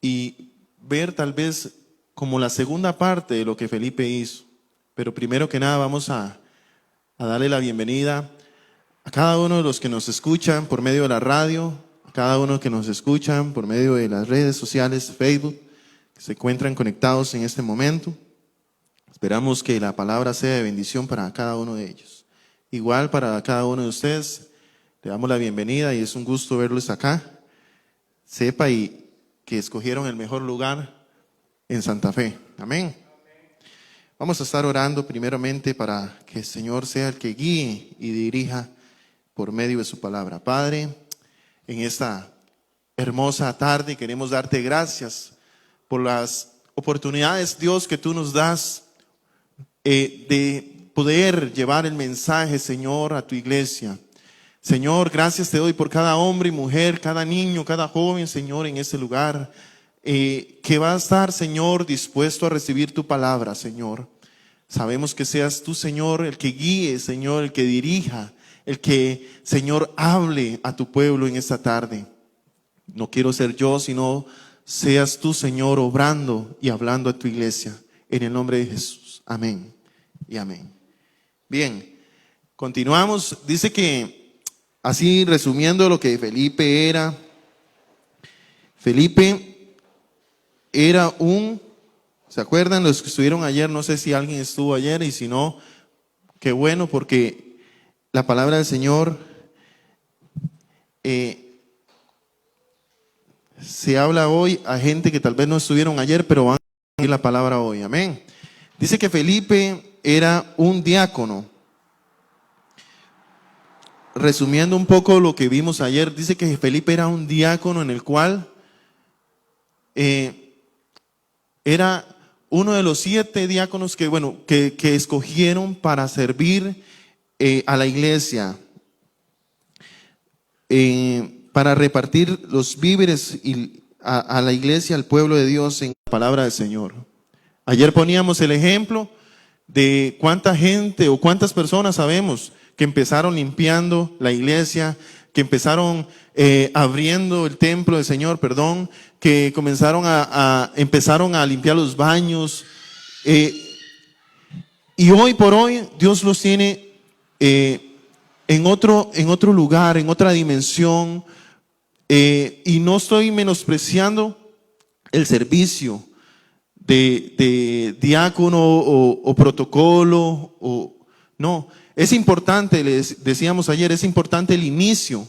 y ver tal vez como la segunda parte de lo que Felipe hizo. Pero primero que nada vamos a darle la bienvenida a cada uno de los que nos escuchan por medio de la radio, a cada uno que nos escuchan por medio de las redes sociales, Facebook, que se encuentran conectados en este momento. Esperamos que la palabra sea de bendición para cada uno de ellos. Igual para cada uno de ustedes, le damos la bienvenida y es un gusto verlos acá. Sepa y que escogieron el mejor lugar en Santa Fe. Amén. Vamos a estar orando primeramente para que el Señor sea el que guíe y dirija por medio de su palabra. Padre, en esta hermosa tarde queremos darte gracias por las oportunidades, Dios, que tú nos das de poder llevar el mensaje, Señor, a tu iglesia. Señor, gracias te doy por cada hombre y mujer, cada niño, cada joven, Señor, en ese lugar, que va a estar, Señor, dispuesto a recibir tu palabra, Señor. Sabemos que seas tú, Señor, el que guíe, Señor, el que dirija, el que, Señor, hable a tu pueblo en esta tarde. No quiero ser yo, sino seas tú, Señor, obrando y hablando a tu iglesia. En el nombre de Jesús. Amén y amén. Bien, continuamos. Dice que, así resumiendo lo que Felipe era ¿se acuerdan los que estuvieron ayer? No sé si alguien estuvo ayer y si no, qué bueno, porque la palabra del Señor se habla hoy a gente que tal vez no estuvieron ayer, pero van a oír la palabra hoy. Amén. Dice que Felipe era un diácono. Resumiendo un poco lo que vimos ayer, dice que Felipe era un diácono en el cual era uno de los 7 diáconos que escogieron para servir a la iglesia, para repartir los víveres a la iglesia, al pueblo de Dios en la palabra del Señor. Ayer poníamos el ejemplo de cuánta gente o cuántas personas sabemos que empezaron limpiando la iglesia, que empezaron abriendo el templo del Señor, que comenzaron empezaron a limpiar los baños, y hoy por hoy Dios los tiene en otro lugar, en otra dimensión, y no estoy menospreciando el servicio de diácono o protocolo, no, es importante, les decíamos ayer, es importante el inicio.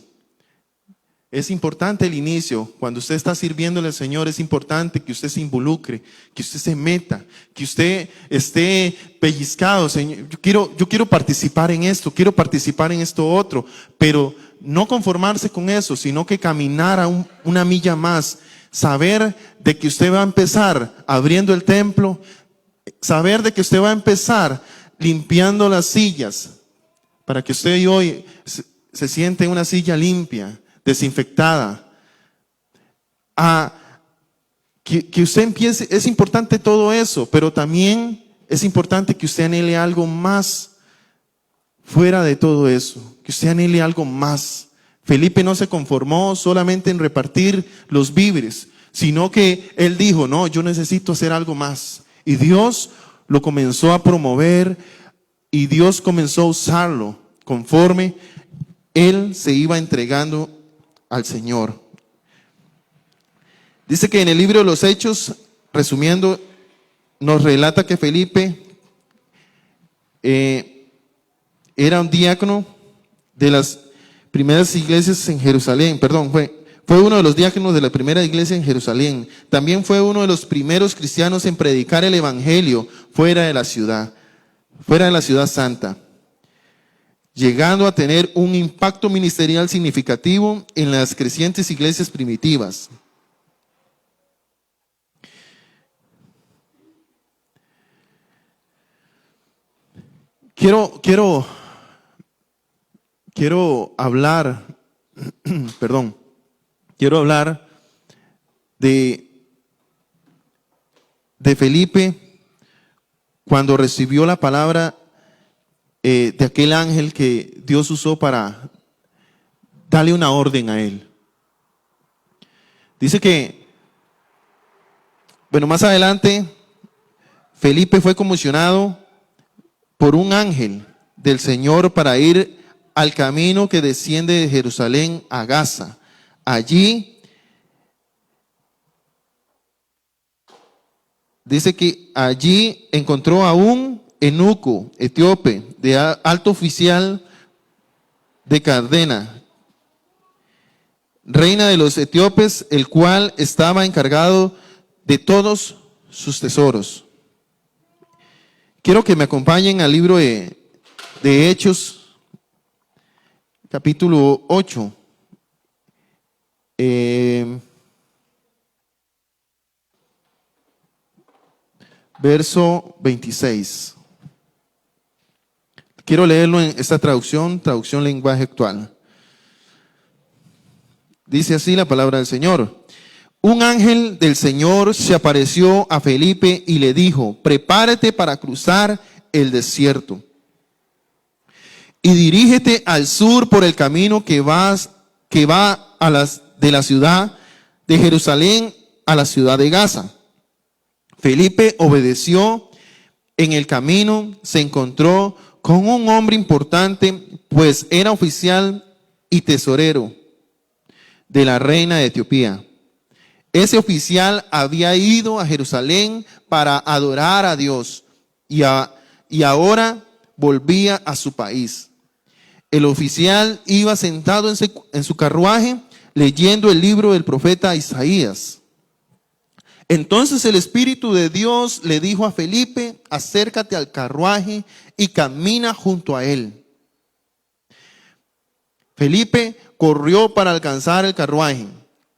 Es importante el inicio. Cuando usted está sirviéndole al Señor, es importante que usted se involucre, que usted se meta, que usted esté pellizcado. Señor, yo quiero participar en esto, quiero participar en esto otro, pero no conformarse con eso, sino que caminar una milla más. Saber de que usted va a empezar abriendo el templo, saber de que usted va a empezar limpiando las sillas, para que usted hoy se siente en una silla limpia, desinfectada, que usted empiece. Es importante todo eso, pero también es importante que usted anhele algo más fuera de todo eso, que usted anhele algo más. Felipe no se conformó solamente en repartir los víveres, sino que él dijo, no, yo necesito hacer algo más. Y Dios lo comenzó a promover y Dios comenzó a usarlo conforme él se iba entregando al Señor. Dice que en el libro de los Hechos, resumiendo, nos relata que Felipe era un diácono de las primeras iglesias en Jerusalén. Fue uno de los diáconos de la primera iglesia en Jerusalén. También fue uno de los primeros cristianos en predicar el evangelio fuera de la ciudad santa, llegando a tener un impacto ministerial significativo en las crecientes iglesias primitivas. Quiero hablar, quiero hablar de Felipe cuando recibió la palabra de aquel ángel que Dios usó para darle una orden a él. Dice que Bueno, más adelante, Felipe fue comisionado por un ángel del Señor para ir al camino que desciende de Jerusalén a Gaza. Allí dice que allí encontró a un eunuco etíope de alto oficial de Cardena, reina de los etíopes, el cual estaba encargado de todos sus tesoros. Quiero que me acompañen al libro de Hechos, capítulo 8. Verso 26. Quiero leerlo en esta traducción lenguaje actual. Dice así la palabra del Señor. Un ángel del Señor se apareció a Felipe y le dijo: prepárate para cruzar el desierto y dirígete al sur por el camino que va de la ciudad de Jerusalén a la ciudad de Gaza. Felipe obedeció. En el camino se encontró con un hombre importante, pues era oficial y tesorero de la reina de Etiopía. Ese oficial había ido a Jerusalén para adorar a Dios y ahora volvía a su país. El oficial iba sentado en su carruaje leyendo el libro del profeta Isaías. Entonces el Espíritu de Dios le dijo a Felipe: acércate al carruaje y camina junto a él. Felipe corrió para alcanzar el carruaje.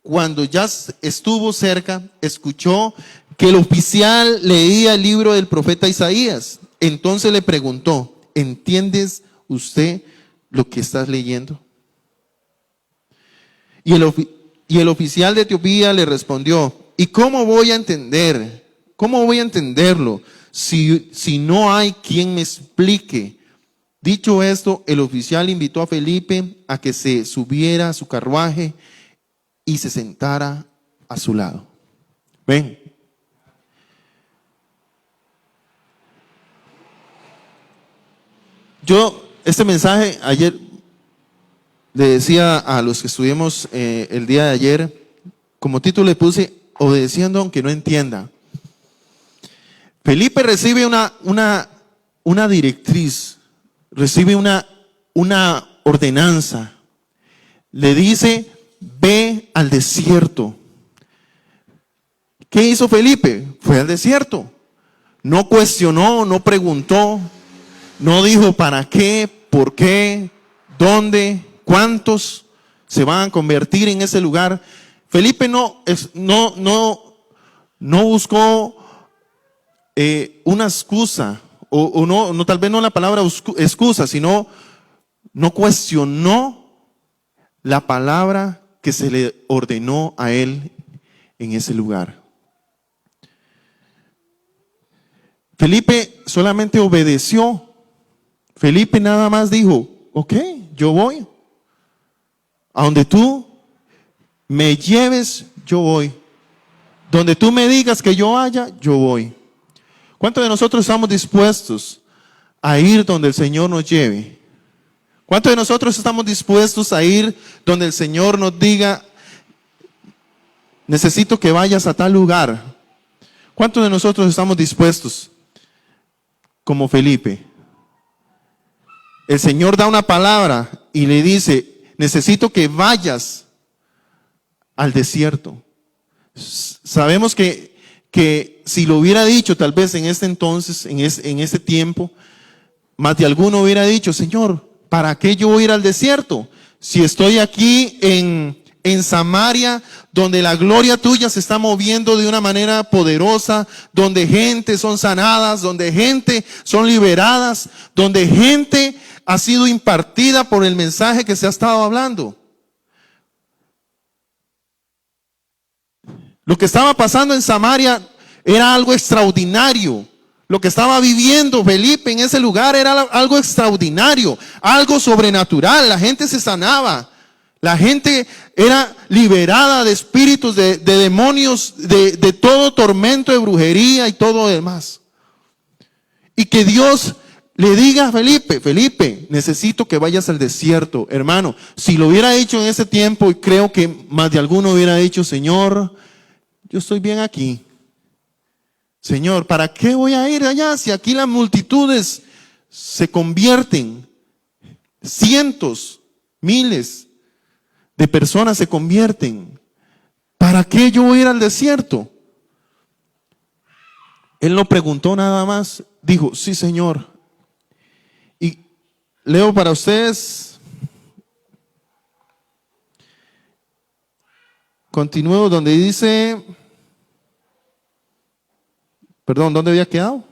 Cuando ya estuvo cerca, escuchó que el oficial leía el libro del profeta Isaías. Entonces le preguntó: ¿entiendes usted lo que estás leyendo? Y el oficial de Etiopía le respondió: ¿y cómo voy a entender? ¿Cómo voy a entenderlo si no hay quien me explique? Dicho esto, el oficial invitó a Felipe a que se subiera a su carruaje y se sentara a su lado. Ven. Yo, este mensaje ayer le decía a los que estuvimos el día de ayer, como título le puse: obedeciendo aunque no entienda. Felipe recibe una directriz, recibe una ordenanza. Le dice: ve al desierto. ¿Qué hizo Felipe? Fue al desierto. No cuestionó, no preguntó, no dijo para qué, por qué, dónde, cuántos se van a convertir en ese lugar. Felipe no buscó una excusa, o no, tal vez no la palabra excusa, sino no cuestionó la palabra que se le ordenó a él en ese lugar. Felipe solamente obedeció. Felipe nada más dijo: ok, yo voy. A donde tú me lleves, yo voy. Donde tú me digas que yo vaya, yo voy. ¿Cuántos de nosotros estamos dispuestos a ir donde el Señor nos lleve? ¿Cuántos de nosotros estamos dispuestos a ir donde el Señor nos diga: necesito que vayas a tal lugar? ¿Cuántos de nosotros estamos dispuestos como Felipe? El Señor da una palabra y le dice: necesito que vayas al desierto. Sabemos que si lo hubiera dicho tal vez en este entonces, en este tiempo, más de alguno hubiera dicho: Señor, ¿para qué yo voy a ir al desierto? Si estoy aquí en Samaria, donde la gloria tuya se está moviendo de una manera poderosa, donde gente son sanadas, donde gente son liberadas, donde gente ha sido impartida por el mensaje que se ha estado hablando. Lo que estaba pasando en Samaria era algo extraordinario. Lo que estaba viviendo Felipe en ese lugar era algo extraordinario, algo sobrenatural. La gente se sanaba, La gente era liberada de espíritus, de demonios, de todo tormento, de brujería y todo lo demás. Y que Dios le diga a Felipe, Felipe, necesito que vayas al desierto. Hermano, si lo hubiera hecho en ese tiempo, y creo que más de alguno hubiera dicho, Señor, yo estoy bien aquí. Señor, ¿para qué voy a ir allá si aquí las multitudes se convierten? Cientos, miles de personas se convierten. ¿Para qué yo voy a ir al desierto? Él no preguntó nada más. Dijo, sí, Señor. Y leo para ustedes. Continúo donde dice, perdón, ¿dónde había quedado?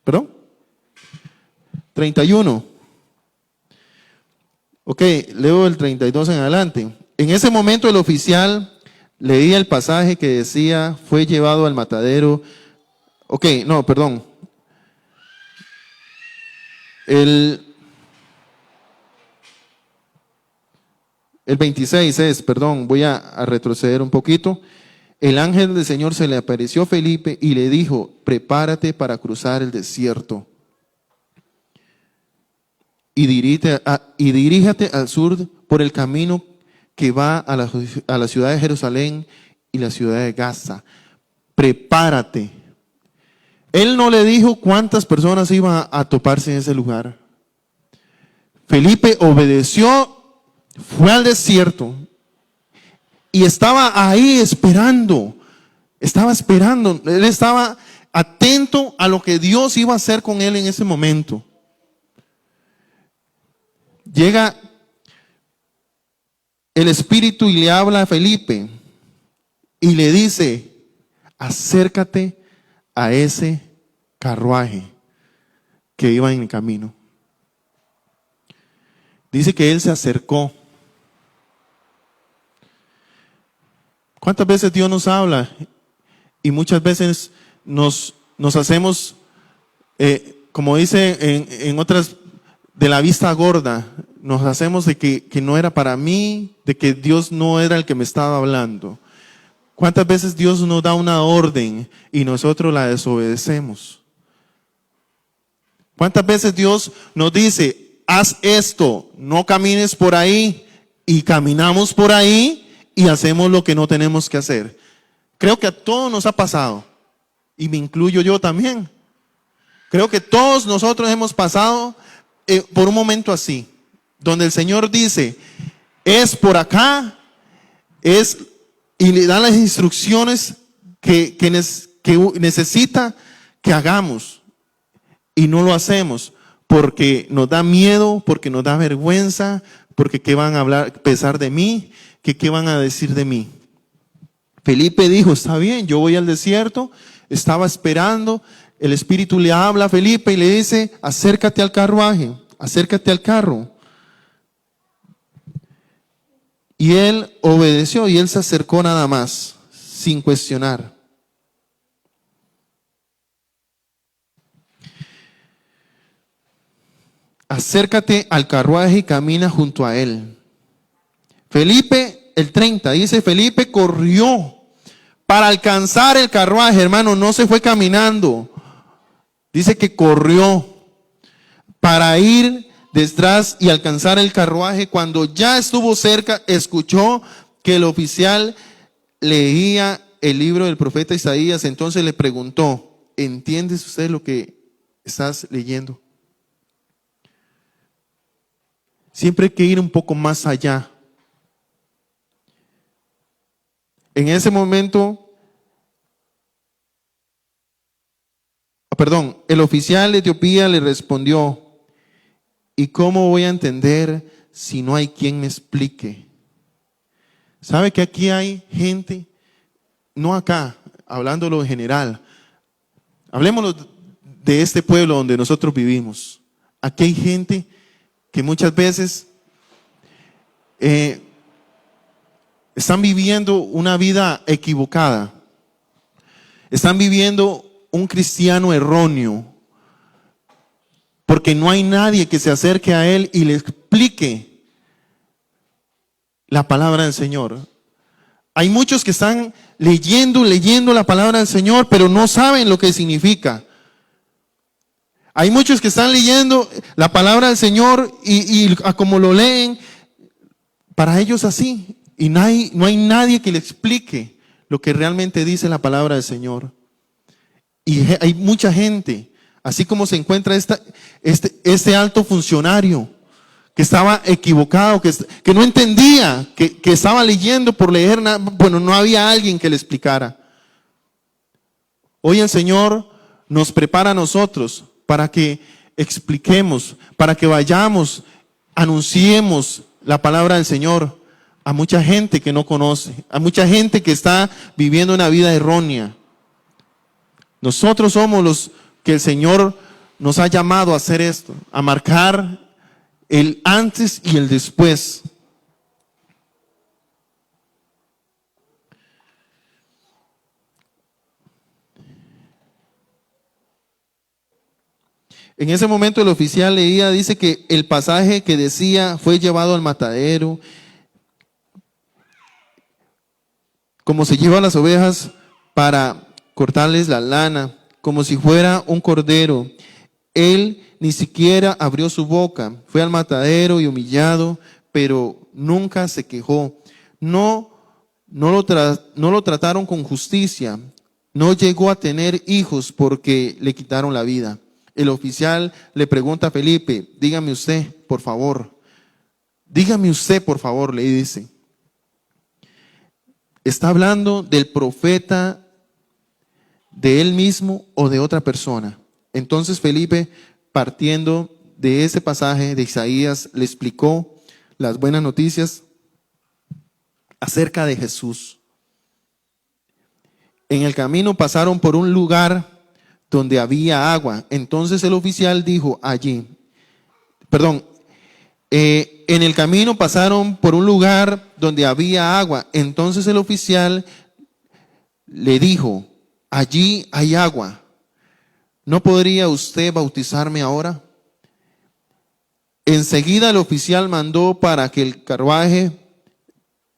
¿Perdón? 31. Ok, leo el 32 en adelante. En ese momento el oficial leía el pasaje que decía, fue llevado al matadero. Ok, no, perdón. El 26 es, perdón, voy a retroceder un poquito. El ángel del Señor se le apareció a Felipe y le dijo, prepárate para cruzar el desierto. Y diríjate al sur por el camino que va a la ciudad de Jerusalén y la ciudad de Gaza. Prepárate. Él no le dijo cuántas personas iban a toparse en ese lugar. Felipe obedeció, fue al desierto y estaba ahí esperando. Estaba esperando. Él estaba atento a lo que Dios iba a hacer con él en ese momento. Llega el Espíritu y le habla a Felipe y le dice, acércate a ese carruaje que iba en el camino. Dice que él se acercó. ¿Cuántas veces Dios nos habla? Y muchas veces nos hacemos, como dice en otras, de la vista gorda, nos hacemos de que no era para mí, de que Dios no era el que me estaba hablando. ¿Cuántas veces Dios nos da una orden y nosotros la desobedecemos? ¿Cuántas veces Dios nos dice, haz esto, no camines por ahí, y caminamos por ahí y hacemos lo que no tenemos que hacer? Creo que a todos nos ha pasado, y me incluyo yo también. Creo que todos nosotros hemos pasado por un momento así, donde el Señor dice, es por acá, y le da las instrucciones que necesita que hagamos, y no lo hacemos, porque nos da miedo, porque nos da vergüenza, porque qué van a hablar, pesar de mí, que qué van a decir de mí. Felipe dijo, está bien, yo voy al desierto, estaba esperando. El Espíritu le habla a Felipe y le dice, acércate al carruaje, acércate al carro. Y él obedeció y él se acercó nada más, sin cuestionar. Acércate al carruaje y camina junto a él. Felipe, el 30, dice, Felipe corrió para alcanzar el carruaje, hermano, no se fue caminando. Dice que corrió para ir detrás y alcanzar el carruaje. Cuando ya estuvo cerca, escuchó que el oficial leía el libro del profeta Isaías. Entonces le preguntó, ¿entiendes usted lo que estás leyendo? Siempre hay que ir un poco más allá. En ese momento, el oficial de Etiopía le respondió, ¿y cómo voy a entender si no hay quien me explique? ¿Sabe que aquí hay gente, no acá, hablándolo en general, hablemos de este pueblo donde nosotros vivimos? Aquí hay gente que muchas veces están viviendo una vida equivocada, están viviendo un cristiano erróneo, porque no hay nadie que se acerque a él y le explique la palabra del Señor. Hay muchos que están leyendo la palabra del Señor, pero no saben lo que significa. Hay muchos que están leyendo la palabra del Señor y como lo leen, para ellos así. Y no hay nadie que le explique lo que realmente dice la palabra del Señor. Y hay mucha gente, así como se encuentra este alto funcionario, que estaba equivocado, que no entendía, que estaba leyendo por leer, bueno, no había alguien que le explicara. Hoy el Señor nos prepara a nosotros para que expliquemos, para que vayamos, anunciemos la palabra del Señor a mucha gente que no conoce, a mucha gente que está viviendo una vida errónea. Nosotros somos los que el Señor nos ha llamado a hacer esto, a marcar el antes y el después. En ese momento el oficial leía, dice que el pasaje que decía fue llevado al matadero, como se lleva las ovejas para cortarles la lana, como si fuera un cordero. Él ni siquiera abrió su boca, fue al matadero y humillado, pero nunca se quejó. No lo trataron con justicia, no llegó a tener hijos porque le quitaron la vida. El oficial le pregunta a Felipe, dígame usted, por favor, le dice. ¿Está hablando del profeta, de él mismo o de otra persona? Entonces Felipe, partiendo de ese pasaje de Isaías, le explicó las buenas noticias acerca de Jesús. En el camino pasaron por un lugar donde había agua. Entonces el oficial dijo en el camino pasaron por un lugar donde había agua. Entonces el oficial le dijo, allí hay agua. ¿No podría usted bautizarme ahora? Enseguida el oficial mandó para que el carruaje,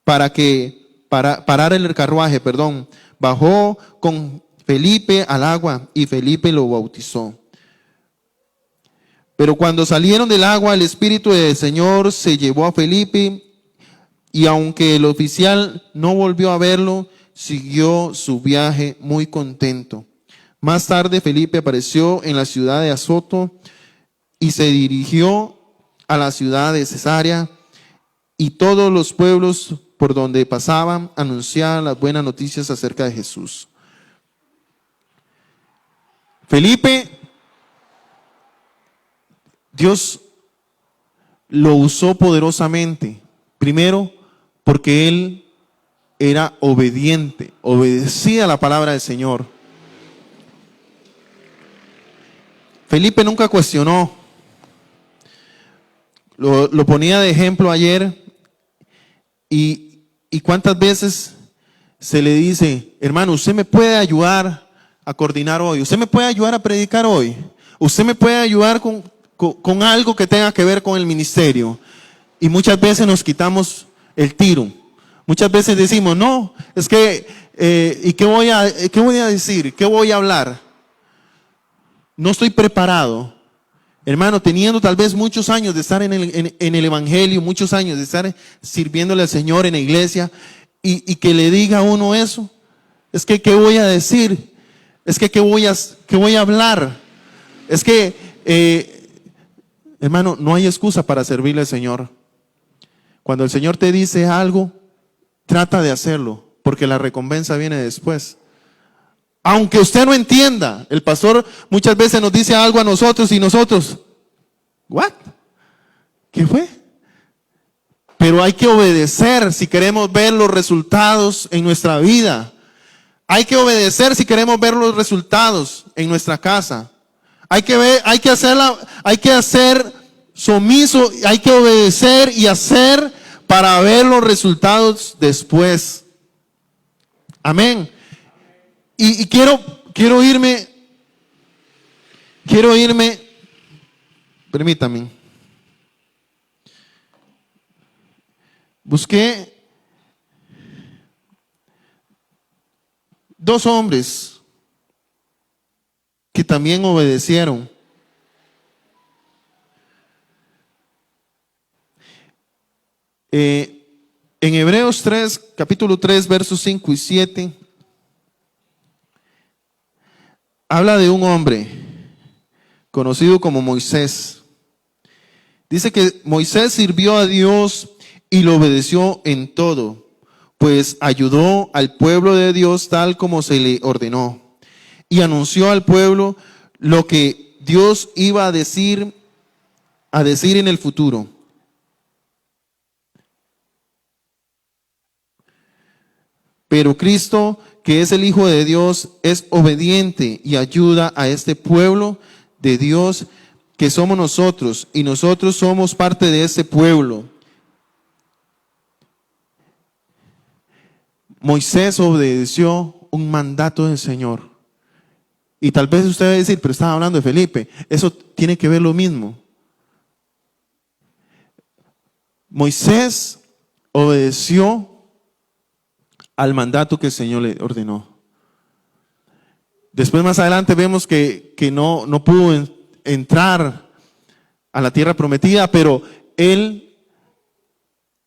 parara el carruaje, bajó con Felipe al agua y Felipe lo bautizó. Pero cuando salieron del agua, el Espíritu del Señor se llevó a Felipe y aunque el oficial no volvió a verlo, siguió su viaje muy contento. Más tarde Felipe apareció en la ciudad de Azoto y se dirigió a la ciudad de Cesarea, y todos los pueblos por donde pasaban anunciaban las buenas noticias acerca de Jesús. Felipe, Dios lo usó poderosamente, primero porque él era obediente, obedecía la palabra del Señor. Felipe nunca cuestionó, lo ponía de ejemplo ayer, y cuántas veces se le dice, hermano, usted me puede ayudar a coordinar hoy, usted me puede ayudar a predicar hoy, usted me puede ayudar con algo que tenga que ver con el ministerio. Y muchas veces nos quitamos el tiro. Muchas veces decimos, no, es que, ¿y qué voy a decir? ¿Qué voy a hablar? No estoy preparado. Hermano, teniendo tal vez muchos años de estar en el Evangelio, muchos años de estar sirviéndole al Señor en la iglesia, y que le diga a uno eso, es que, ¿qué voy a decir? Es que, ¿qué voy a hablar? Es que, hermano, no hay excusa para servirle al Señor. Cuando el Señor te dice algo, trata de hacerlo, porque la recompensa viene después. Aunque usted no entienda, el pastor muchas veces nos dice algo a nosotros y nosotros, ¿what? ¿Qué fue? Pero hay que obedecer si queremos ver los resultados en nuestra vida. Hay que obedecer si queremos ver los resultados en nuestra casa. Hay que hacer sumiso, hay que obedecer y hacer para ver los resultados después. Amén. Y quiero irme, permítame. Busqué dos hombres que también obedecieron. En Hebreos 3, capítulo 3, versos 5 y 7, habla de un hombre conocido como Moisés. Dice que Moisés sirvió a Dios y lo obedeció en todo, pues ayudó al pueblo de Dios tal como se le ordenó, y anunció al pueblo lo que Dios iba a decir en el futuro. Pero Cristo, que es el Hijo de Dios, es obediente y ayuda a este pueblo de Dios que somos nosotros, y nosotros somos parte de ese pueblo. Moisés obedeció un mandato del Señor. Y tal vez usted va a decir, pero estaba hablando de Felipe, eso tiene que ver lo mismo. Moisés obedeció al mandato que el Señor le ordenó. Después más adelante vemos que no pudo entrar a la tierra prometida, pero él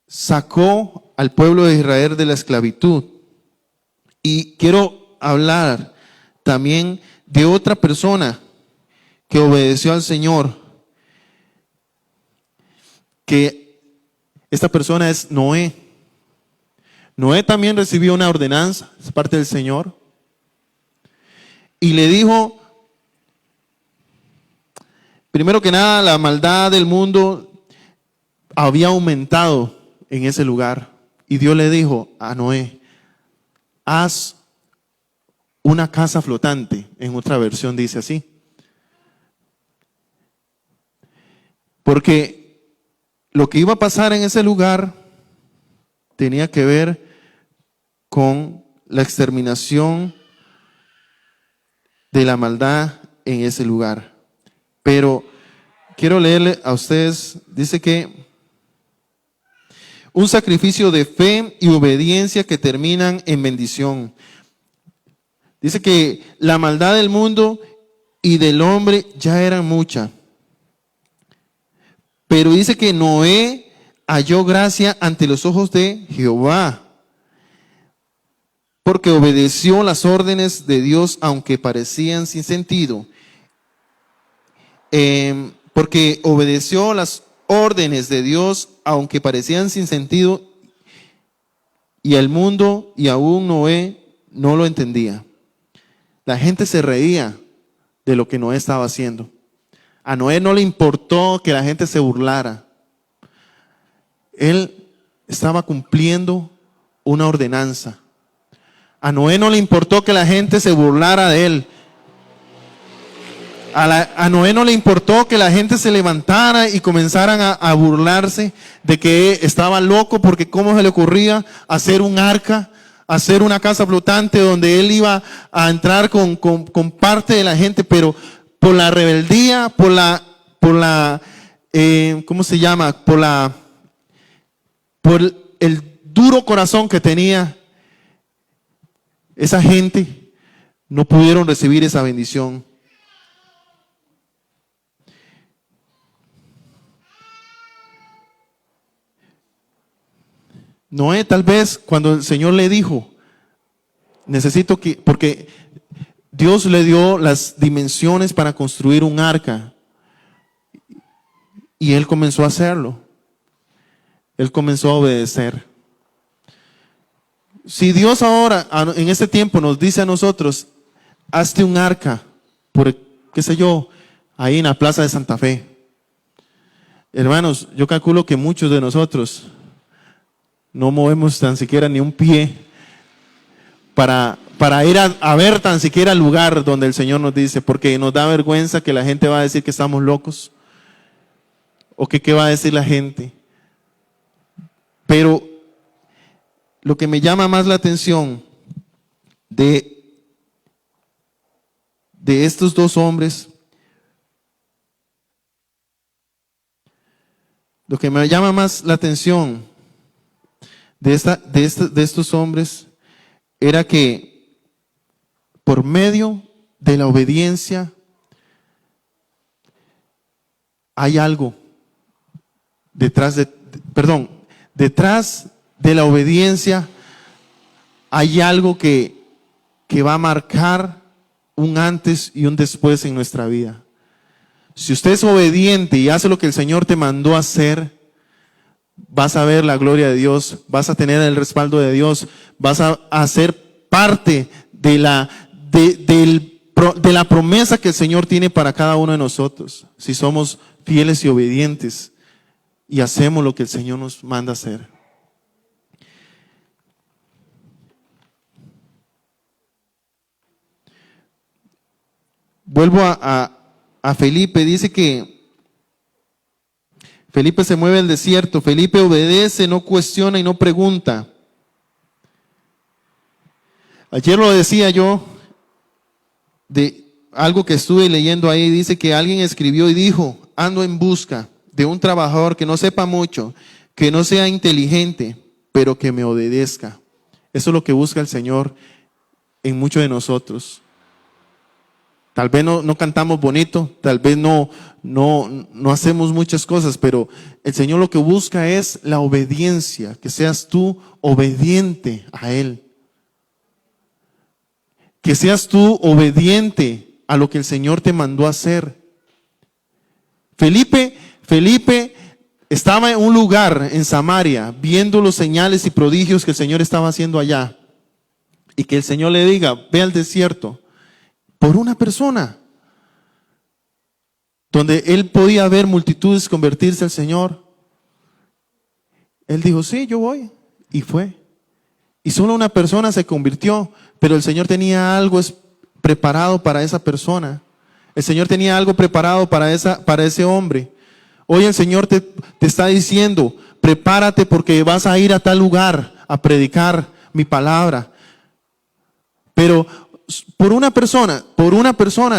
sacó al pueblo de Israel de la esclavitud. Y quiero hablar también de otra persona que obedeció al Señor, que esta persona es Noé. Noé también recibió una ordenanza de parte del Señor y le dijo, primero que nada, la maldad del mundo había aumentado en ese lugar, y Dios le dijo a Noé, haz una casa flotante. En otra versión dice así, porque lo que iba a pasar en ese lugar tenía que ver con la exterminación de la maldad en ese lugar. Pero quiero leerle a ustedes, dice que un sacrificio de fe y obediencia que terminan en bendición. Dice que la maldad del mundo y del hombre ya eran mucha. Pero dice que Noé halló gracia ante los ojos de Jehová, porque obedeció las órdenes de Dios, aunque parecían sin sentido. Porque obedeció las órdenes de Dios, aunque parecían sin sentido, y el mundo y aún Noé no lo entendía. La gente se reía de lo que Noé estaba haciendo. A Noé no le importó que la gente se burlara. Él estaba cumpliendo una ordenanza. A Noé no le importó que la gente se burlara de él. A Noé no le importó que la gente se levantara y comenzaran a burlarse de que estaba loco, porque cómo se le ocurría hacer un arca, hacer una casa flotante donde él iba a entrar con parte de la gente, pero por la rebeldía, por la ¿cómo se llama? Por el duro corazón que tenía esa gente, no pudieron recibir esa bendición. Noé, tal vez cuando el Señor le dijo, necesito que, porque Dios le dio las dimensiones para construir un arca, y él comenzó a hacerlo. Él comenzó a obedecer. Si Dios ahora, en este tiempo, nos dice a nosotros, hazte un arca, por, qué sé yo, ahí en la plaza de Santa Fe. Hermanos, yo calculo que muchos de nosotros no movemos tan siquiera ni un pie para ir a ver tan siquiera el lugar donde el Señor nos dice, porque nos da vergüenza que la gente va a decir que estamos locos, o que qué va a decir la gente. Pero lo que me llama más la atención de estos dos hombres, lo que me llama más la atención de estos hombres era que por medio de la obediencia hay algo detrás de la obediencia hay algo que va a marcar un antes y un después en nuestra vida. Si usted es obediente y hace lo que el Señor te mandó a hacer, vas a ver la gloria de Dios, vas a tener el respaldo de Dios, vas a ser parte de la promesa que el Señor tiene para cada uno de nosotros, si somos fieles y obedientes y hacemos lo que el Señor nos manda hacer. Vuelvo a Felipe, dice que Felipe se mueve al desierto, Felipe obedece, no cuestiona y no pregunta. Ayer lo decía yo, de algo que estuve leyendo ahí, dice que alguien escribió y dijo, ando en busca de un trabajador que no sepa mucho, que no sea inteligente, pero que me obedezca. Eso es lo que busca el Señor en muchos de nosotros. Tal vez no cantamos bonito, tal vez no hacemos muchas cosas, pero el Señor lo que busca es la obediencia, que seas tú obediente a Él. Que seas tú obediente a lo que el Señor te mandó a hacer. Felipe estaba en un lugar en Samaria, viendo los señales y prodigios que el Señor estaba haciendo allá. Y que el Señor le diga, ve al desierto. Por una persona, donde él podía ver multitudes convertirse al Señor. Él dijo, sí, yo voy. Y fue. Y solo una persona se convirtió, pero el Señor tenía algo preparado para esa persona. El Señor tenía algo preparado para ese hombre. Hoy el Señor te está diciendo, prepárate porque vas a ir a tal lugar a predicar mi palabra. Pero por una persona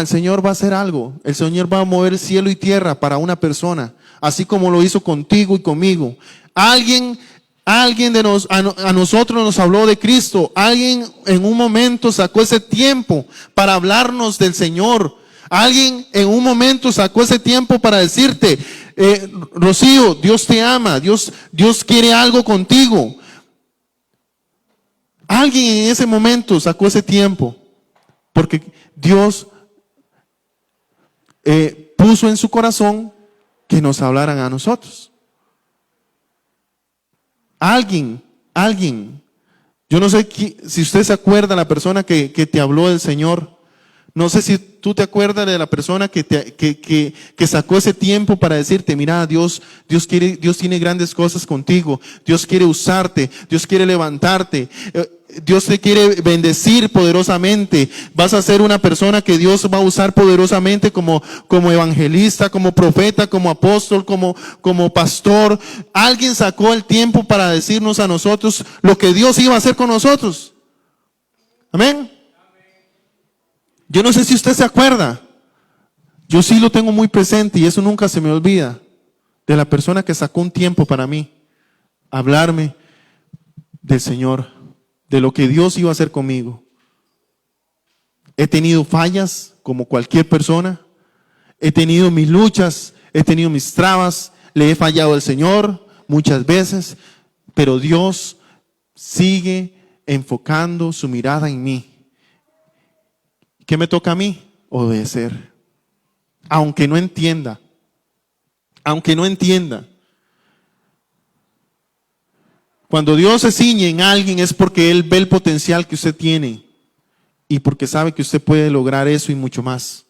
el Señor va a hacer algo. El Señor va a mover cielo y tierra para una persona, así como lo hizo contigo y conmigo. Alguien a nosotros nos habló de Cristo. Alguien en un momento sacó ese tiempo para hablarnos del Señor. Alguien en un momento sacó ese tiempo para decirte, Rocío, Dios te ama, Dios quiere algo contigo. Alguien en ese momento sacó ese tiempo. Porque Dios puso en su corazón que nos hablaran a nosotros. Alguien. Yo no sé si usted se acuerda, la persona que te habló del Señor. No sé si tú te acuerdas de la persona que sacó ese tiempo para decirte, mira, Dios tiene grandes cosas contigo. Dios quiere usarte, Dios quiere levantarte. Dios te quiere bendecir poderosamente. Vas a ser una persona que Dios va a usar poderosamente como evangelista, como profeta, como apóstol, como pastor. Alguien sacó el tiempo para decirnos a nosotros lo que Dios iba a hacer con nosotros. Amén. Yo no sé si usted se acuerda. Yo sí lo tengo muy presente y eso nunca se me olvida. De la persona que sacó un tiempo para mí. Hablarme del Señor. De lo que Dios iba a hacer conmigo. He tenido fallas como cualquier persona. He tenido mis luchas, he tenido mis trabas. Le he fallado al Señor muchas veces. Pero Dios sigue enfocando su mirada en mí. ¿Qué me toca a mí? Obedecer. Aunque no entienda. Aunque no entienda. Cuando Dios se ciñe en alguien es porque Él ve el potencial que usted tiene y porque sabe que usted puede lograr eso y mucho más.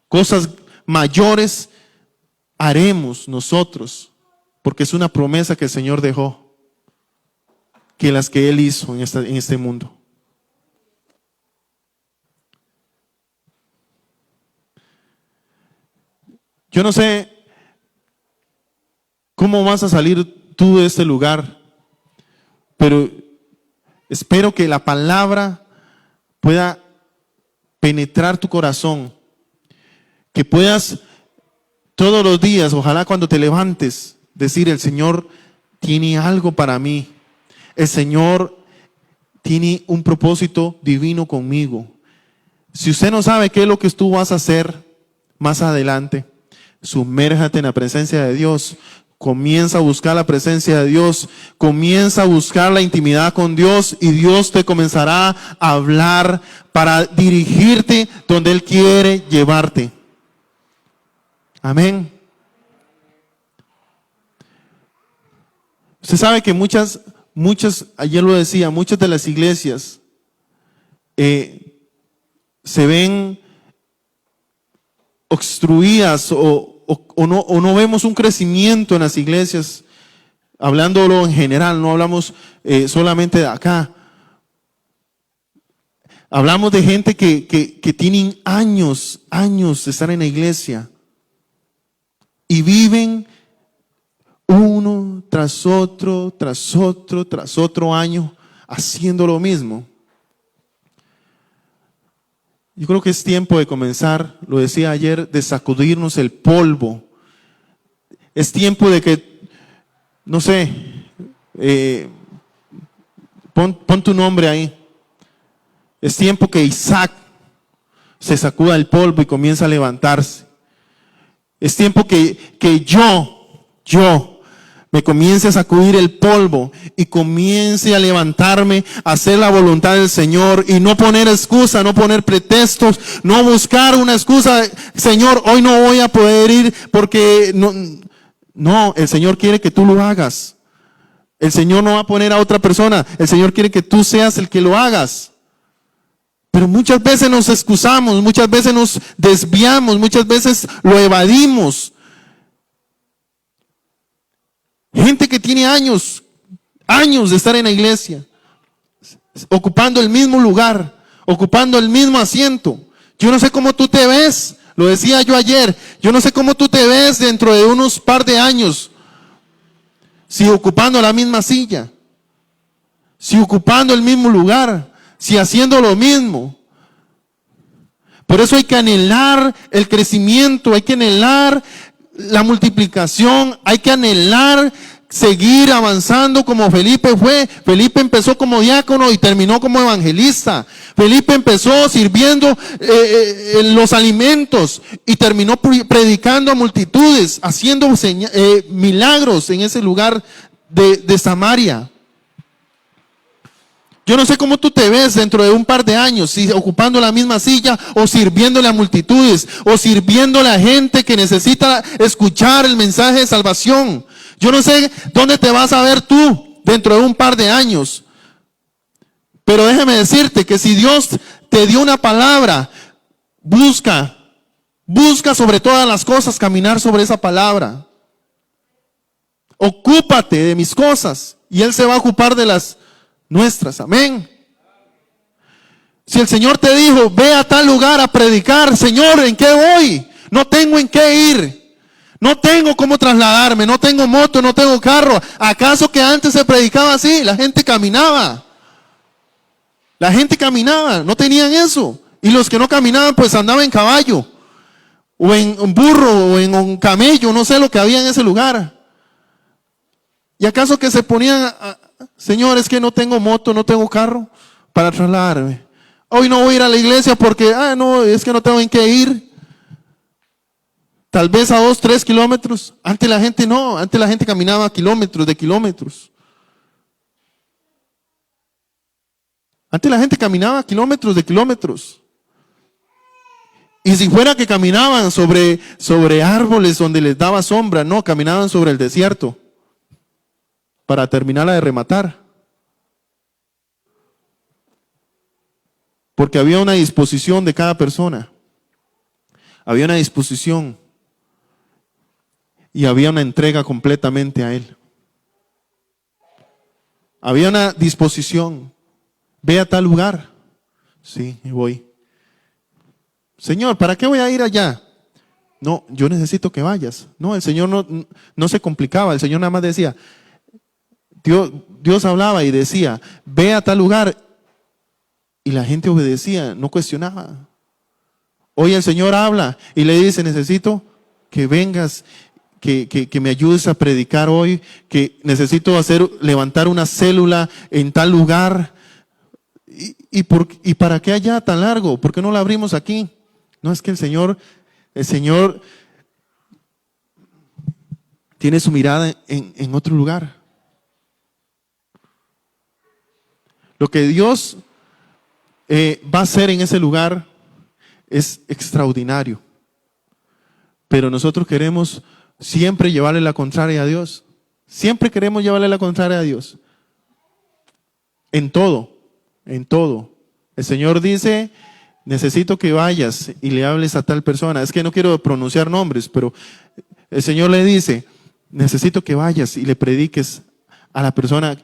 Cosas mayores haremos nosotros porque es una promesa que el Señor dejó que las que Él hizo en este mundo. Yo no sé cómo vas a salir tú de este lugar. Pero espero que la palabra pueda penetrar tu corazón. Que puedas todos los días, ojalá cuando te levantes, decir, el Señor tiene algo para mí. El Señor tiene un propósito divino conmigo. Si usted no sabe qué es lo que tú vas a hacer más adelante, sumérjate en la presencia de Dios. Comienza a buscar la presencia de Dios, comienza a buscar la intimidad con Dios y Dios te comenzará a hablar para dirigirte donde Él quiere llevarte. Amén. Usted sabe que muchas, ayer lo decía, muchas de las iglesias se ven obstruidas o no vemos un crecimiento en las iglesias, hablándolo en general, no hablamos solamente de acá. Hablamos de gente que tienen años de estar en la iglesia y viven uno tras otro año haciendo lo mismo. Yo creo que es tiempo de comenzar, lo decía ayer, de sacudirnos el polvo. Es tiempo de que, no sé, pon tu nombre ahí. Es tiempo que Isaac se sacuda el polvo y comienza a levantarse. Es tiempo que yo me comience a sacudir el polvo y comience a levantarme, a hacer la voluntad del Señor y no poner excusa, no poner pretextos, no buscar una excusa. Señor, hoy no voy a poder ir porque no, el Señor quiere que tú lo hagas. El Señor no va a poner a otra persona, el Señor quiere que tú seas el que lo hagas. Pero muchas veces nos excusamos, muchas veces nos desviamos, muchas veces lo evadimos. Gente que tiene años de estar en la iglesia, ocupando el mismo lugar, ocupando el mismo asiento. Yo no sé cómo tú te ves, lo decía yo ayer, yo no sé cómo tú te ves dentro de unos par de años, si ocupando la misma silla, si ocupando el mismo lugar, si haciendo lo mismo. Por eso hay que anhelar el crecimiento, hay que anhelar la multiplicación, hay que anhelar seguir avanzando como Felipe fue. Felipe empezó como diácono y terminó como evangelista. Felipe empezó sirviendo los alimentos y terminó predicando a multitudes, haciendo milagros en ese lugar de Samaria. Yo no sé cómo tú te ves dentro de un par de años, si ocupando la misma silla o sirviéndole a multitudes o sirviéndole a gente que necesita escuchar el mensaje de salvación. Yo no sé dónde te vas a ver tú dentro de un par de años. Pero déjame decirte que si Dios te dio una palabra, busca sobre todas las cosas caminar sobre esa palabra. Ocúpate de mis cosas y Él se va a ocupar de las nuestras. Amén. Si el Señor te dijo, ve a tal lugar a predicar, Señor, ¿en qué voy? No tengo en qué ir. No tengo cómo trasladarme, no tengo moto, no tengo carro. ¿Acaso que antes se predicaba así? La gente caminaba. La gente caminaba, no tenían eso. Y los que no caminaban, pues andaban en caballo, o en un burro, o en un camello, no sé lo que había en ese lugar. ¿Y acaso que se ponían Señor, es que no tengo moto, no tengo carro para trasladarme? Hoy no voy a ir a la iglesia porque, no, es que no tengo en qué ir. Tal vez a 2, 3 kilómetros. Antes la gente no, antes la gente caminaba kilómetros de kilómetros. Antes la gente caminaba kilómetros de kilómetros. Y si fuera que caminaban sobre árboles donde les daba sombra, no, caminaban sobre el desierto para terminarla de rematar. Porque había una disposición de cada persona. Había una disposición. Y había una entrega completamente a Él. Había una disposición. Ve a tal lugar. Sí, voy. Señor, ¿para qué voy a ir allá? No, yo necesito que vayas. No, el Señor no se complicaba. El Señor nada más decía, Dios hablaba y decía, ve a tal lugar. Y la gente obedecía, no cuestionaba. Hoy el Señor habla y le dice, necesito que vengas, que me ayudes a predicar hoy, que necesito levantar una célula en tal lugar. ¿Y para qué allá tan largo? ¿Por qué no lo abrimos aquí? No, es que el Señor tiene su mirada en otro lugar. Lo que Dios va a hacer en ese lugar es extraordinario. Pero nosotros queremos siempre llevarle la contraria a Dios. Siempre queremos llevarle la contraria a Dios. En todo, en todo. El Señor dice, necesito que vayas y le hables a tal persona. Es que no quiero pronunciar nombres, pero el Señor le dice, necesito que vayas y le prediques a la persona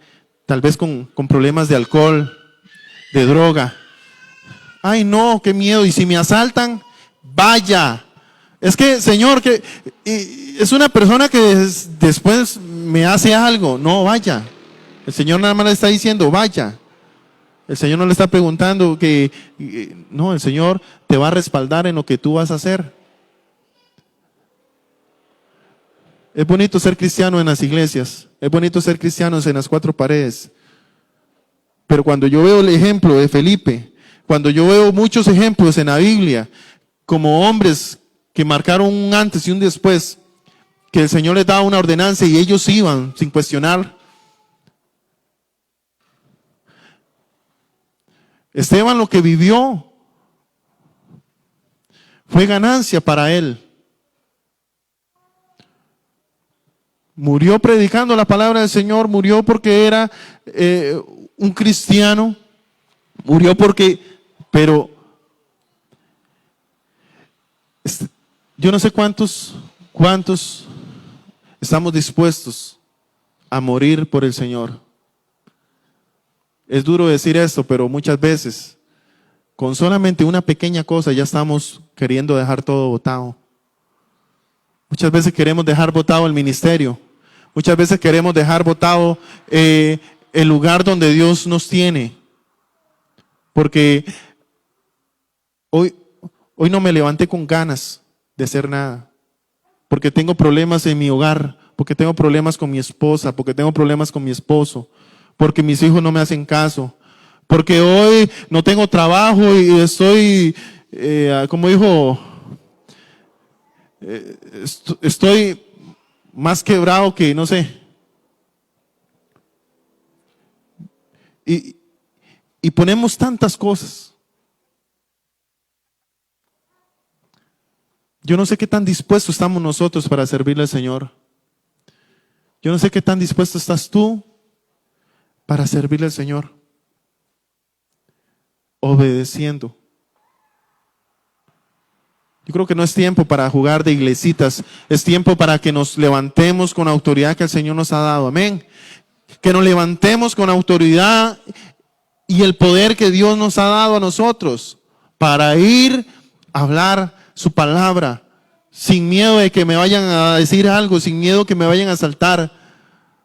tal vez con problemas de alcohol, de droga. Ay, no, qué miedo. Y si me asaltan, vaya. Es que, Señor, que es una persona que después me hace algo. No, vaya. El Señor nada más le está diciendo, vaya. El Señor no le está preguntando no, el Señor te va a respaldar en lo que tú vas a hacer. Es bonito ser cristiano en las iglesias. Es bonito ser cristianos en las cuatro paredes. Pero cuando yo veo el ejemplo de Felipe, cuando yo veo muchos ejemplos en la Biblia, como hombres que marcaron un antes y un después, que el Señor les daba una ordenanza y ellos iban sin cuestionar. Esteban lo que vivió fue ganancia para él. Murió predicando la palabra del Señor, murió porque era un cristiano, murió pero yo no sé cuántos estamos dispuestos a morir por el Señor. Es duro decir esto, pero muchas veces, con solamente una pequeña cosa, ya estamos queriendo dejar todo botado. Muchas veces queremos dejar botado el ministerio. Muchas veces queremos dejar botado el lugar donde Dios nos tiene. Porque hoy no me levanté con ganas de hacer nada. Porque tengo problemas en mi hogar. Porque tengo problemas con mi esposa. Porque tengo problemas con mi esposo. Porque mis hijos no me hacen caso. Porque hoy no tengo trabajo y estoy, como dijo, estoy más quebrado que no sé. Y ponemos tantas cosas. Yo no sé qué tan dispuestos estamos nosotros para servirle al Señor. Yo no sé qué tan dispuesto estás tú para servirle al Señor. Obedeciendo. Yo creo que no es tiempo para jugar de iglesitas, es tiempo para que nos levantemos con la autoridad que el Señor nos ha dado. Amén. Que nos levantemos con la autoridad y el poder que Dios nos ha dado a nosotros para ir a hablar su palabra sin miedo de que me vayan a decir algo, sin miedo que me vayan a asaltar.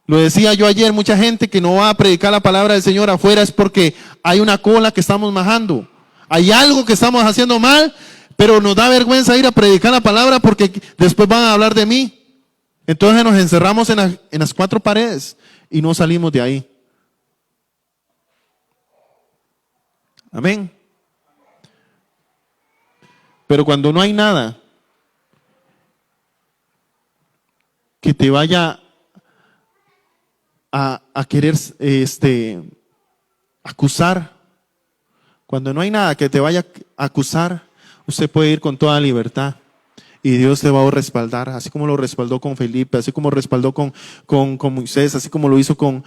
Lo decía yo ayer, mucha gente que no va a predicar la palabra del Señor afuera es porque hay una cola que estamos majando. Hay algo que estamos haciendo mal, pero nos da vergüenza ir a predicar la palabra porque después van a hablar de mí. Entonces nos encerramos en las cuatro paredes y no salimos de ahí. Amén. Pero cuando no hay nada que te vaya a querer acusar, cuando no hay nada que te vaya a acusar, usted puede ir con toda libertad y Dios te va a respaldar, así como lo respaldó con Felipe, así como respaldó con Moisés, así como lo hizo con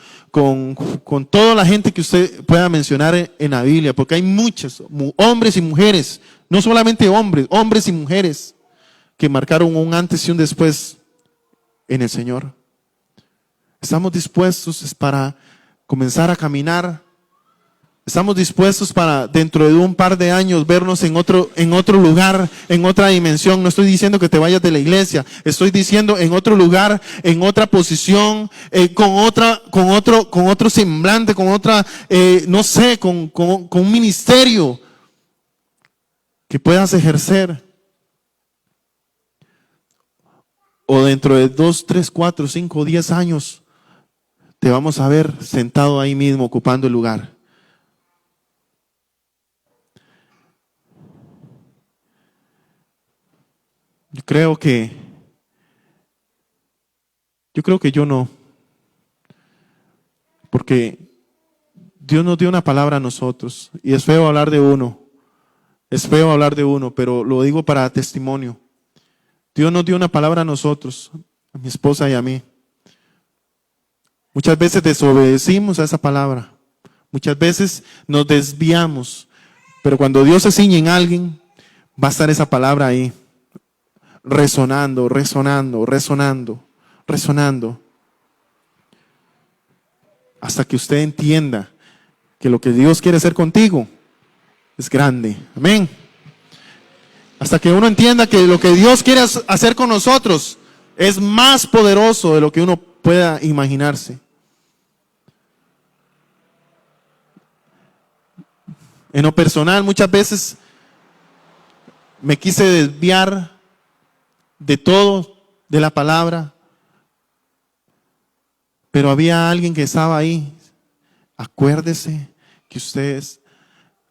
toda la gente que usted pueda mencionar en la Biblia, porque hay muchos hombres y mujeres, no solamente hombres y mujeres que marcaron un antes y un después en el Señor. Estamos dispuestos para comenzar a caminar. Estamos dispuestos para dentro de un par de años vernos en otro lugar, en otra dimensión. No estoy diciendo que te vayas de la iglesia, estoy diciendo en otro lugar, en otra posición, con otro semblante, con otra, no sé, con un ministerio que puedas ejercer. O dentro de 2, 3, 4, 5, 10 años te vamos a ver sentado ahí mismo ocupando el lugar. creo que yo no, porque Dios nos dio una palabra a nosotros y es feo hablar de uno, pero lo digo para testimonio. Dios nos dio una palabra a nosotros, a mi esposa y a mí. Muchas veces desobedecimos a esa palabra, muchas veces nos desviamos, pero cuando Dios se ciñe en alguien, va a estar esa palabra ahí, resonando, resonando, resonando, resonando, hasta que usted entienda que lo que Dios quiere hacer contigo es grande. Amén. Hasta que uno entienda que lo que Dios quiere hacer con nosotros es más poderoso de lo que uno pueda imaginarse. En lo personal, muchas veces me quise desviar de todo, de la palabra, pero había alguien que estaba ahí. Acuérdese que ustedes,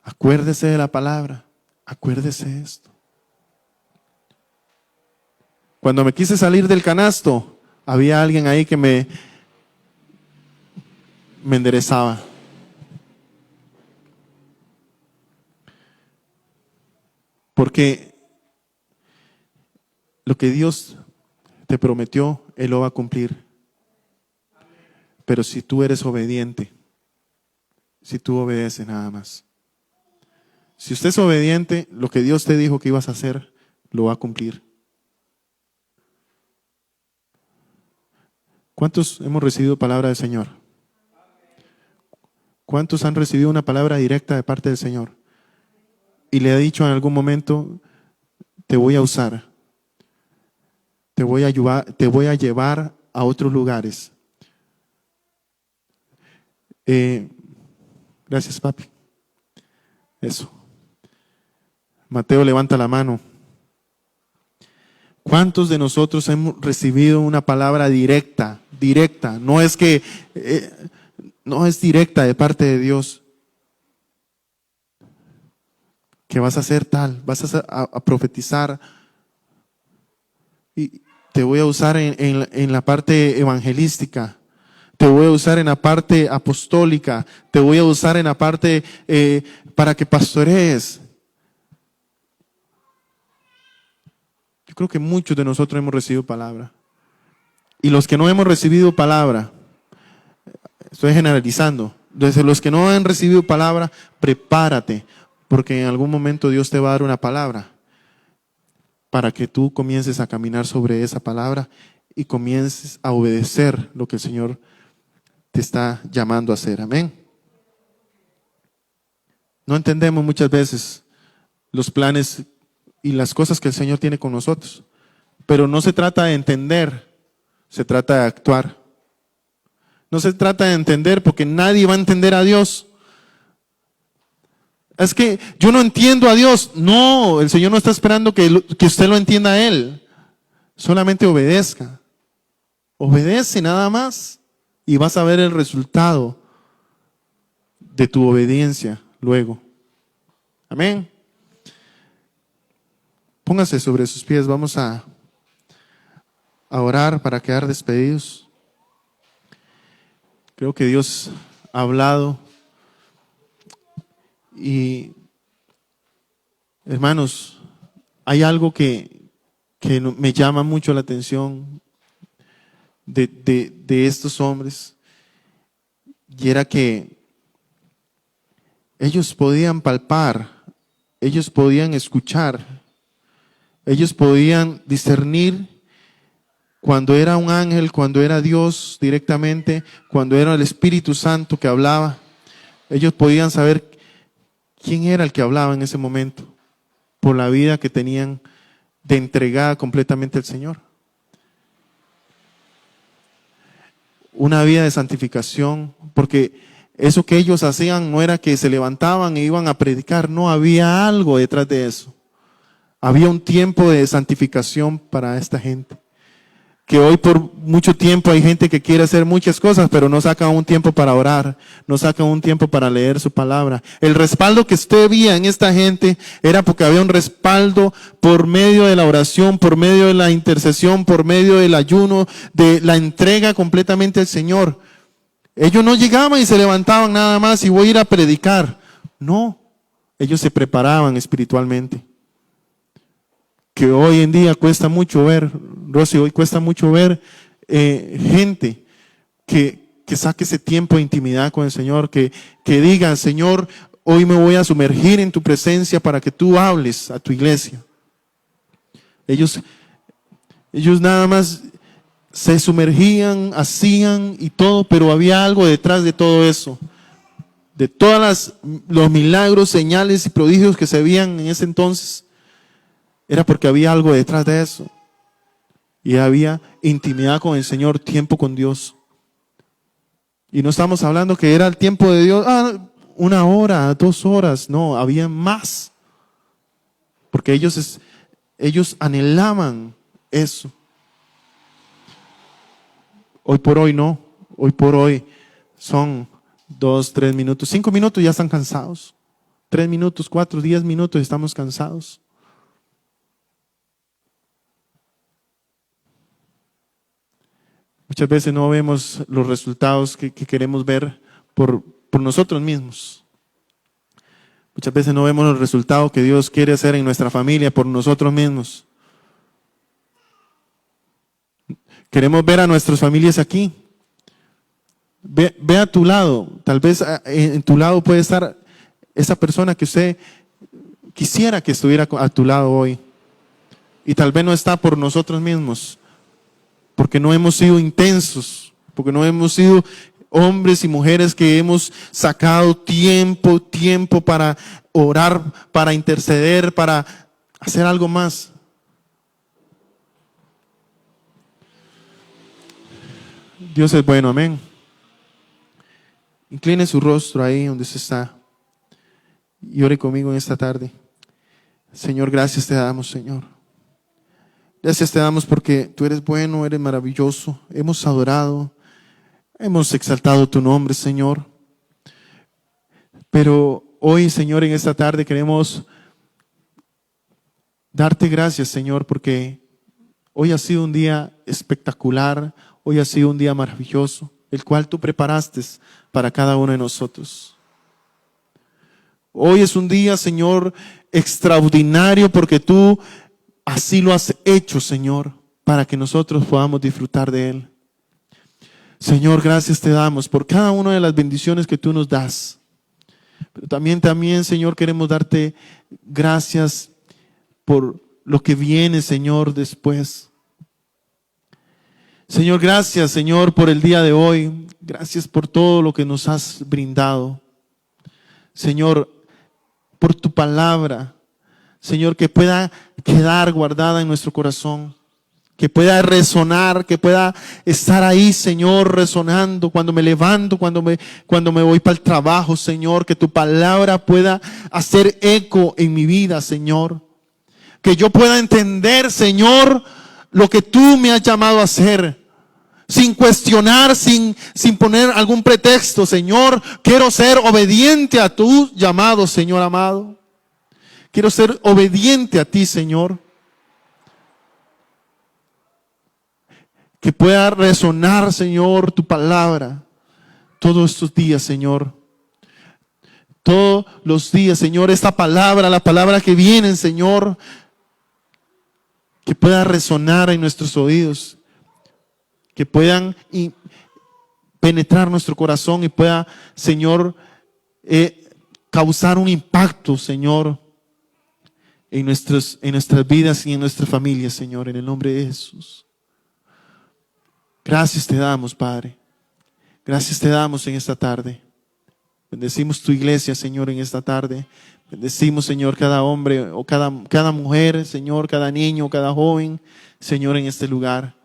acuérdese de la palabra, acuérdese de esto. Cuando me quise salir del canasto, había alguien ahí que me enderezaba. Porque lo que Dios te prometió, Él lo va a cumplir. Pero si tú eres obediente, si tú obedeces nada más. Si usted es obediente, lo que Dios te dijo que ibas a hacer, lo va a cumplir. ¿Cuántos hemos recibido palabra del Señor? ¿Cuántos han recibido una palabra directa de parte del Señor? Y le ha dicho en algún momento, te voy a usar, te voy a llevar a otros lugares. Gracias, papi. Eso. Mateo levanta la mano. ¿Cuántos de nosotros hemos recibido una palabra directa? Directa. No es que, no es directa de parte de Dios. Que vas a hacer tal, vas a profetizar. Y te voy a usar en la parte evangelística. Te voy a usar en la parte apostólica. Te voy a usar en la parte para que pastorees. Yo creo que muchos de nosotros hemos recibido palabra. Y los que no hemos recibido palabra, estoy generalizando, desde los que no han recibido palabra, prepárate, porque en algún momento Dios te va a dar una palabra para que tú comiences a caminar sobre esa palabra y comiences a obedecer lo que el Señor te está llamando a hacer. Amén. No entendemos muchas veces los planes y las cosas que el Señor tiene con nosotros, pero no se trata de entender, se trata de actuar. No se trata de entender porque nadie va a entender a Dios. Es que yo no entiendo a Dios. No, el Señor no está esperando que usted lo entienda a Él. Solamente obedezca. Obedece nada más y vas a ver el resultado de tu obediencia luego. Amén. Póngase sobre sus pies, vamos a orar para quedar despedidos. Creo que Dios ha hablado y, hermanos, hay algo que me llama mucho la atención de estos hombres, y era que ellos podían palpar, ellos podían escuchar, ellos podían discernir cuando era un ángel, cuando era Dios directamente, cuando era el Espíritu Santo que hablaba. Ellos podían saber quién era el que hablaba en ese momento, por la vida que tenían de entregada completamente al Señor. Una vida de santificación, porque eso que ellos hacían no era que se levantaban e iban a predicar, no, había algo detrás de eso. Había un tiempo de santificación para esta gente, que hoy por mucho tiempo hay gente que quiere hacer muchas cosas, pero no saca un tiempo para orar, no saca un tiempo para leer su palabra. El respaldo que usted veía en esta gente era porque había un respaldo por medio de la oración, por medio de la intercesión, por medio del ayuno, de la entrega completamente al Señor. Ellos no llegaban y se levantaban nada más y voy a ir a predicar. No, ellos se preparaban espiritualmente. Que hoy en día cuesta mucho ver, Rosy, hoy cuesta mucho ver gente que saque ese tiempo de intimidad con el Señor, que diga, Señor, hoy me voy a sumergir en tu presencia para que tú hables a tu iglesia. Ellos nada más se sumergían, hacían y todo, pero había algo detrás de todo eso. De todos los milagros, señales y prodigios que se veían en ese entonces, era porque había algo detrás de eso. Y había intimidad con el Señor, tiempo con Dios. Y no estamos hablando que era el tiempo de Dios, 1 hora, 2 horas. No, había más. Porque ellos anhelaban eso. Hoy por hoy no. Hoy por hoy son 2, 3 minutos. 5 minutos ya están cansados. 3 minutos, 4, 10 minutos estamos cansados. Muchas veces no vemos los resultados que queremos ver por nosotros mismos. Muchas veces no vemos los resultados que Dios quiere hacer en nuestra familia por nosotros mismos. Queremos ver a nuestras familias aquí. Ve a tu lado. Tal vez en tu lado puede estar esa persona que usted quisiera que estuviera a tu lado hoy. Y tal vez no está por nosotros mismos. Porque no hemos sido intensos, porque no hemos sido hombres y mujeres que hemos sacado tiempo para orar, para interceder, para hacer algo más. Dios es bueno, amén. Incline su rostro ahí donde se está y ore conmigo en esta tarde. Señor, gracias te damos, Señor. Gracias te damos porque tú eres bueno, eres maravilloso. Hemos adorado, hemos exaltado tu nombre, Señor. Pero hoy, Señor, en esta tarde queremos darte gracias, Señor, porque hoy ha sido un día espectacular, hoy ha sido un día maravilloso, el cual tú preparaste para cada uno de nosotros. Hoy es un día, Señor, extraordinario porque tú así lo has hecho, Señor, para que nosotros podamos disfrutar de él. Señor, gracias te damos por cada una de las bendiciones que tú nos das. Pero también, Señor, queremos darte gracias por lo que viene, Señor, después. Señor, gracias, Señor, por el día de hoy. Gracias por todo lo que nos has brindado. Señor, por tu palabra. Señor, que pueda quedar guardada en nuestro corazón, que pueda resonar, que pueda estar ahí, Señor, resonando cuando me levanto, cuando me voy para el trabajo, Señor, que tu palabra pueda hacer eco en mi vida, Señor, que yo pueda entender, Señor, lo que tú me has llamado a hacer, sin cuestionar, sin poner algún pretexto, Señor. Quiero ser obediente a tu llamado, Señor amado. Quiero ser obediente a ti, Señor. Que pueda resonar, Señor, tu palabra todos estos días, Señor. Todos los días, Señor, esta palabra, la palabra que viene, Señor, que pueda resonar en nuestros oídos, que puedan penetrar nuestro corazón y pueda, Señor, causar un impacto, Señor, en nuestras vidas y en nuestras familias, Señor, en el nombre de Jesús. Gracias te damos, Padre. Gracias te damos en esta tarde. Bendecimos tu iglesia, Señor, en esta tarde. Bendecimos, Señor, cada hombre o cada mujer, Señor, cada niño, cada joven, Señor, en este lugar.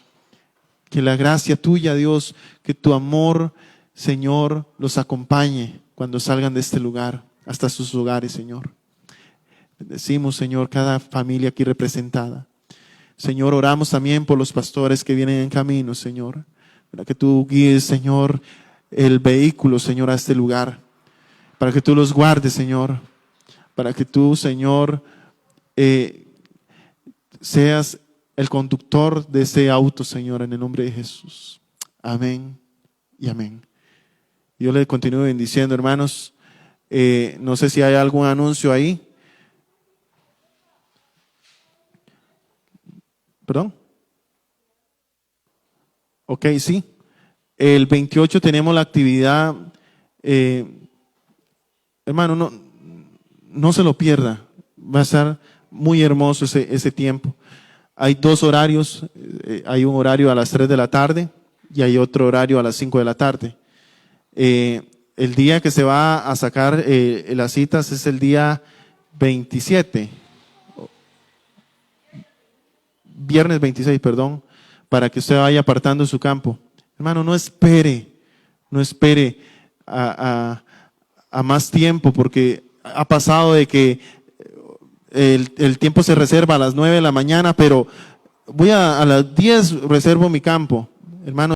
Que la gracia tuya, Dios, que tu amor, Señor, los acompañe cuando salgan de este lugar, hasta sus hogares, Señor. Bendecimos, Señor, cada familia aquí representada. Señor, oramos también por los pastores que vienen en camino, Señor. Para que tú guíes, Señor, el vehículo, Señor, a este lugar. Para que tú los guardes, Señor. Para que tú, Señor, seas el conductor de ese auto, Señor, en el nombre de Jesús. Amén y amén. Yo le continúo bendiciendo, hermanos. No sé si hay algún anuncio ahí. ¿Perdón? Ok, sí. El 28 tenemos la actividad. Hermano, no se lo pierda. Va a estar muy hermoso ese tiempo. Hay dos horarios. Hay un horario a las 3 de la tarde y hay otro horario a las 5 de la tarde. El día que se va a sacar las citas es el día 27. Viernes 26, perdón, para que usted vaya apartando su campo. Hermano, no espere a más tiempo, porque ha pasado de que el tiempo se reserva a las 9 de la mañana, pero voy a las 10 reservo mi campo. Hermano,